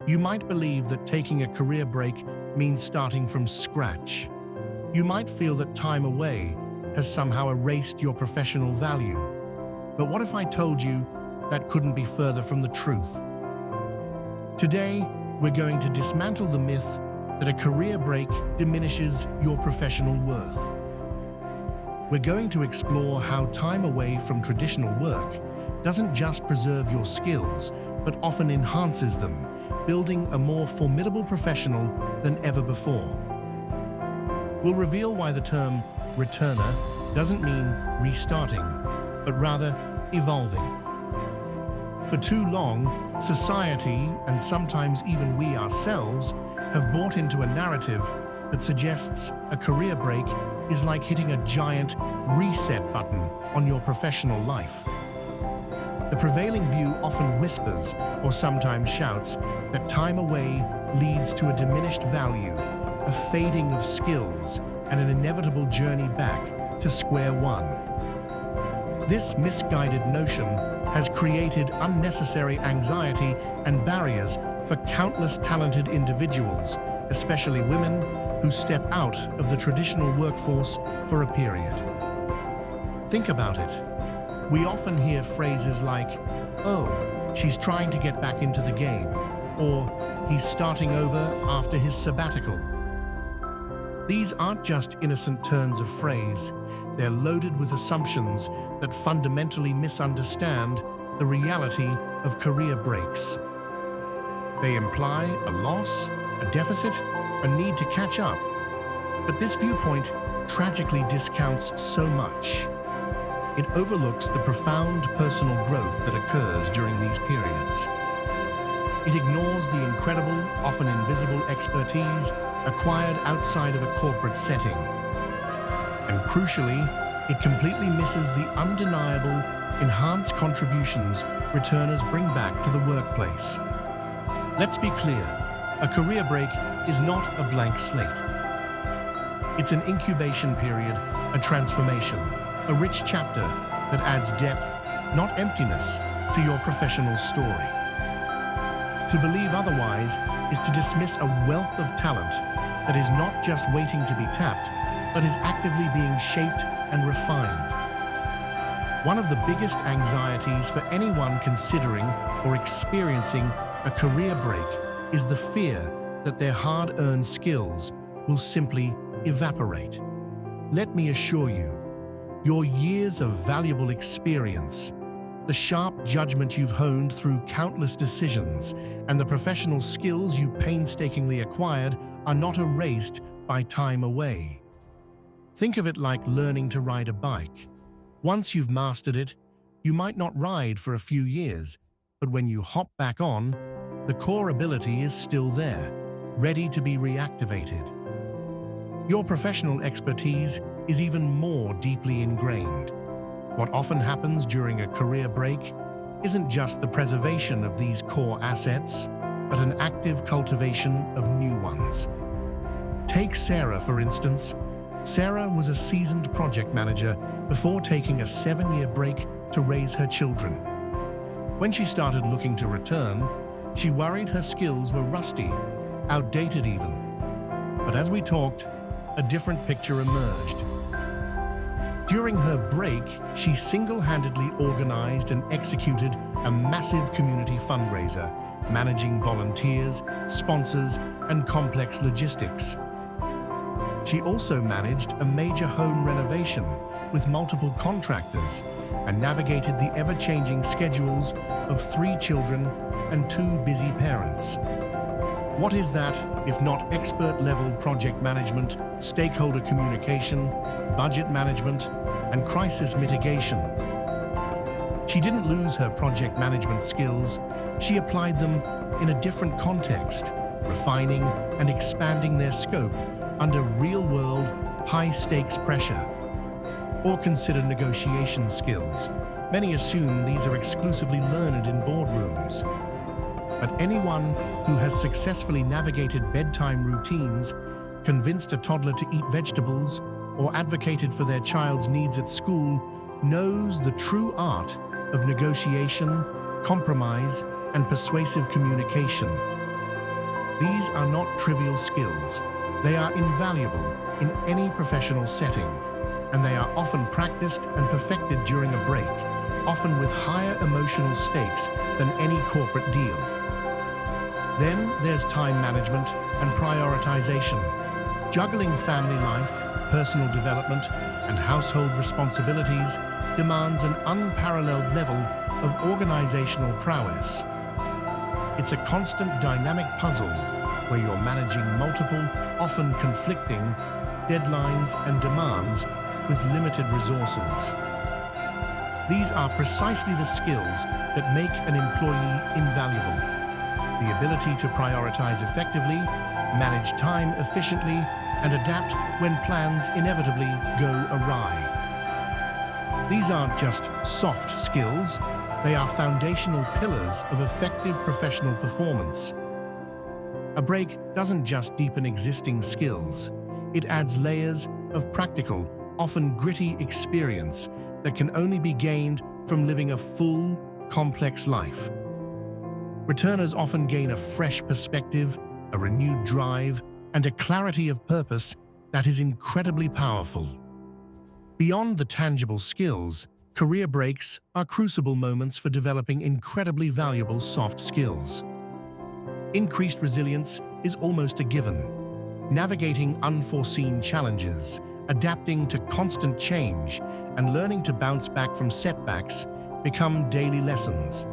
You might believe that taking a career break means starting from scratch. You might feel that time away has somehow erased your professional value. But what if I told you that couldn't be further from the truth? Today, we're going to dismantle the myth that a career break diminishes your professional worth. We're going to explore how time away from traditional work doesn't just preserve your skills, but often enhances them, building a more formidable professional than ever before. We'll reveal why the term returner doesn't mean restarting, but rather evolving. For too long, society, and sometimes even we ourselves, have bought into a narrative that suggests a career break is like hitting a giant reset button on your professional life. The prevailing view often whispers, or sometimes shouts, that time away leads to a diminished value, a fading of skills, and an inevitable journey back to square one. This misguided notion has created unnecessary anxiety and barriers for countless talented individuals, especially women, who step out of the traditional workforce for a period. Think about it. We often hear phrases like, "Oh, she's trying to get back into the game," or "he's starting over after his sabbatical." These aren't just innocent turns of phrase, they're loaded with assumptions that fundamentally misunderstand the reality of career breaks. They imply a loss, a deficit, a need to catch up. But this viewpoint tragically discounts so much. It overlooks the profound personal growth that occurs during these periods. It ignores the incredible, often invisible expertise acquired outside of a corporate setting. And crucially, it completely misses the undeniable, enhanced contributions returners bring back to the workplace. Let's be clear, a career break is not a blank slate. It's an incubation period, a transformation, a rich chapter that adds depth, not emptiness, to your professional story. To believe otherwise is to dismiss a wealth of talent that is not just waiting to be tapped, but is actively being shaped and refined. One of the biggest anxieties for anyone considering or experiencing a career break is the fear that their hard-earned skills will simply evaporate. Let me assure you, your years of valuable experience, the sharp judgment you've honed through countless decisions, and the professional skills you painstakingly acquired are not erased by time away. Think of it like learning to ride a bike. Once you've mastered it, you might not ride for a few years, but when you hop back on, the core ability is still there, ready to be reactivated. Your professional expertise is even more deeply ingrained. What often happens during a career break isn't just the preservation of these core assets, but an active cultivation of new ones. Take Sarah, for instance. Sarah was a seasoned project manager before taking a 7-year break to raise her children. When she started looking to return, she worried her skills were rusty, outdated even. But as we talked, a different picture emerged. During her break, she single-handedly organized and executed a massive community fundraiser, managing volunteers, sponsors, and complex logistics. She also managed a major home renovation with multiple contractors and navigated the ever-changing schedules of 3 children and 2 busy parents. What is that, if not expert-level project management, stakeholder communication, budget management, and crisis mitigation? She didn't lose her project management skills. She applied them in a different context, refining and expanding their scope under real-world, high-stakes pressure. Or consider negotiation skills. Many assume these are exclusively learned in boardrooms. But anyone who has successfully navigated bedtime routines, convinced a toddler to eat vegetables, or advocated for their child's needs at school knows the true art of negotiation, compromise, and persuasive communication. These are not trivial skills. They are invaluable in any professional setting, and they are often practiced and perfected during a break, often with higher emotional stakes than any corporate deal. Then there's time management and prioritization. Juggling family life, personal development, and household responsibilities demands an unparalleled level of organizational prowess. It's a constant dynamic puzzle where you're managing multiple, often conflicting, deadlines and demands with limited resources. These are precisely the skills that make an employee invaluable. The ability to prioritize effectively, manage time efficiently, and adapt when plans inevitably go awry. These aren't just soft skills, they are foundational pillars of effective professional performance. A break doesn't just deepen existing skills, it adds layers of practical, often gritty experience that can only be gained from living a full, complex life. Returners often gain a fresh perspective, a renewed drive, and a clarity of purpose that is incredibly powerful. Beyond the tangible skills, career breaks are crucible moments for developing incredibly valuable soft skills. Increased resilience is almost a given. Navigating unforeseen challenges, adapting to constant change, and learning to bounce back from setbacks become daily lessons.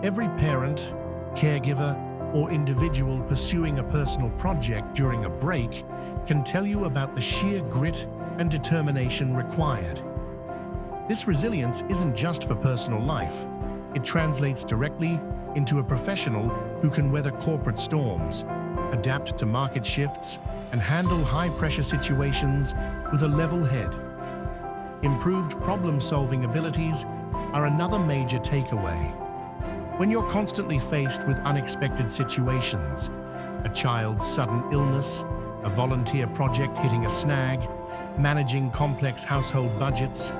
Every parent, caregiver, or individual pursuing a personal project during a break can tell you about the sheer grit and determination required. This resilience isn't just for personal life. It translates directly into a professional who can weather corporate storms, adapt to market shifts, and handle high-pressure situations with a level head. Improved problem-solving abilities are another major takeaway. When you're constantly faced with unexpected situations, a child's sudden illness, a volunteer project hitting a snag, managing complex household budgets,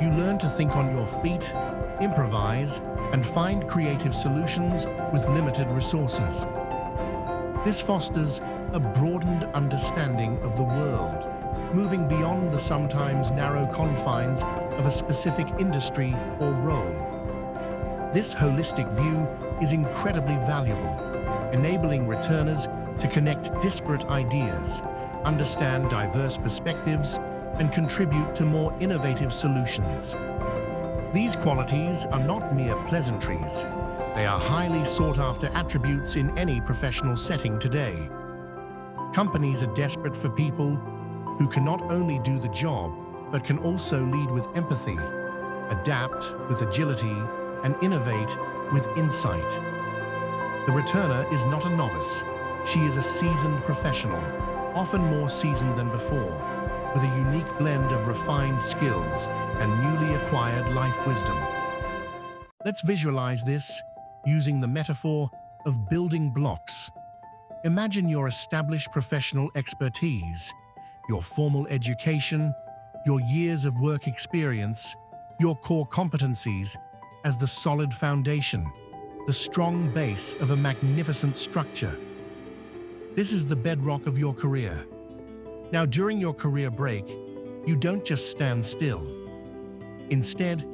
you learn to think on your feet, improvise, and find creative solutions with limited resources. This fosters a broadened understanding of the world, moving beyond the sometimes narrow confines of a specific industry or role. This holistic view is incredibly valuable, enabling returners to connect disparate ideas, understand diverse perspectives, and contribute to more innovative solutions. These qualities are not mere pleasantries. They are highly sought-after attributes in any professional setting today. Companies are desperate for people who can not only do the job, but can also lead with empathy, adapt with agility, and innovate with insight. The returner is not a novice. She is a seasoned professional, often more seasoned than before, with a unique blend of refined skills and newly acquired life wisdom. Let's visualize this using the metaphor of building blocks. Imagine your established professional expertise, your formal education, your years of work experience, your core competencies as the solid foundation, the strong base of a magnificent structure. This is the bedrock of your career. Now, during your career break, you don't just stand still. Instead,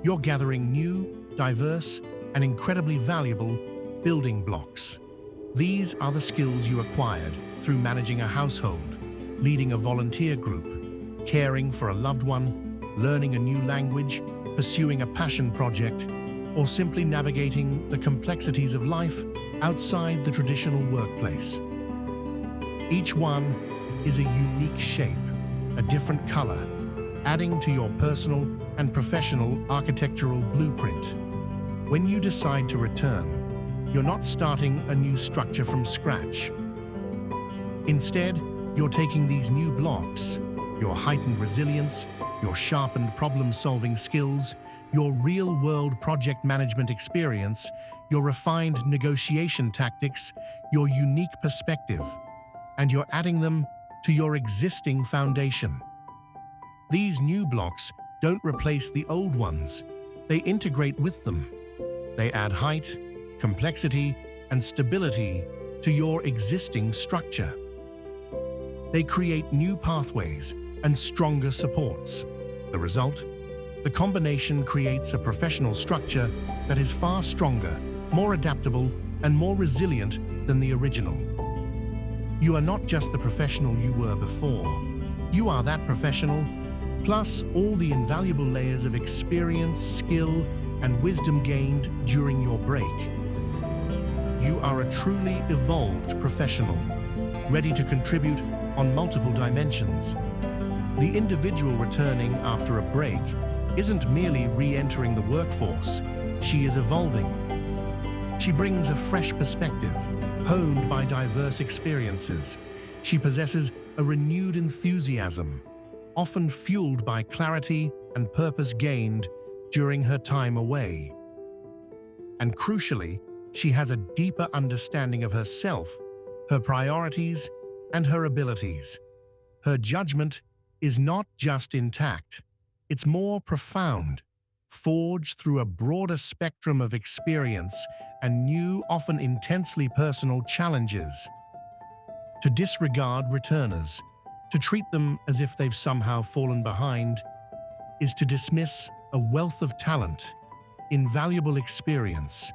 you're gathering new, diverse, and incredibly valuable building blocks. These are the skills you acquired through managing a household, leading a volunteer group, caring for a loved one, learning a new language, pursuing a passion project, or simply navigating the complexities of life outside the traditional workplace. Each one is a unique shape, a different color, adding to your personal and professional architectural blueprint. When you decide to return, you're not starting a new structure from scratch. Instead, you're taking these new blocks, your heightened resilience, your sharpened problem-solving skills, your real-world project management experience, your refined negotiation tactics, your unique perspective, and you're adding them to your existing foundation. These new blocks don't replace the old ones. They integrate with them. They add height, complexity, and stability to your existing structure. They create new pathways and stronger supports. The result? The combination creates a professional structure that is far stronger, more adaptable, and more resilient than the original. You are not just the professional you were before. You are that professional, plus all the invaluable layers of experience, skill, and wisdom gained during your break. You are a truly evolved professional, ready to contribute on multiple dimensions. The individual returning after a break isn't merely re-entering the workforce, she is evolving. She brings a fresh perspective, honed by diverse experiences. She possesses a renewed enthusiasm, often fueled by clarity and purpose gained during her time away. And crucially, she has a deeper understanding of herself, her priorities, and her abilities. Her judgment is not just intact, it's more profound, forged through a broader spectrum of experience and new, often intensely personal challenges. To disregard returners, to treat them as if they've somehow fallen behind, is to dismiss a wealth of talent, invaluable experience,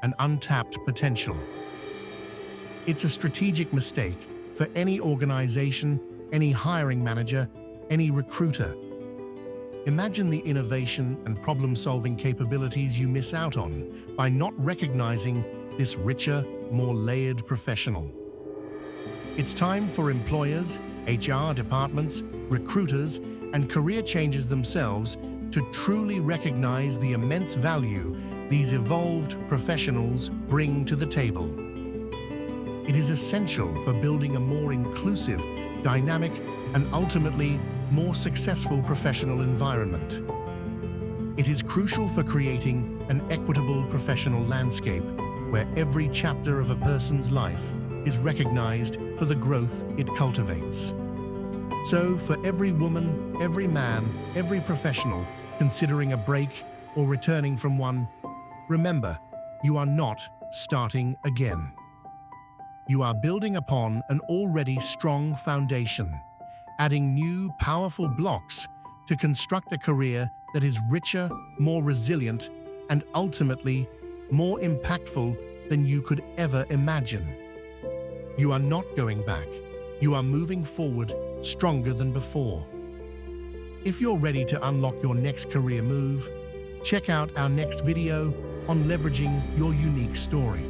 and untapped potential. It's a strategic mistake for any organization, any hiring manager, any recruiter. Imagine the innovation and problem-solving capabilities you miss out on by not recognizing this richer, more layered professional. It's time for employers, HR departments, recruiters, and career changers themselves to truly recognize the immense value these evolved professionals bring to the table. It is essential for building a more inclusive, dynamic, and ultimately more successful professional environment. It is crucial for creating an equitable professional landscape where every chapter of a person's life is recognized for the growth it cultivates. So, for every woman, every man, every professional considering a break or returning from one, remember, you are not starting again. You are building upon an already strong foundation, adding new, powerful blocks to construct a career that is richer, more resilient, and ultimately more impactful than you could ever imagine. You are not going back. You are moving forward, stronger than before. If you're ready to unlock your next career move, check out our next video on leveraging your unique story.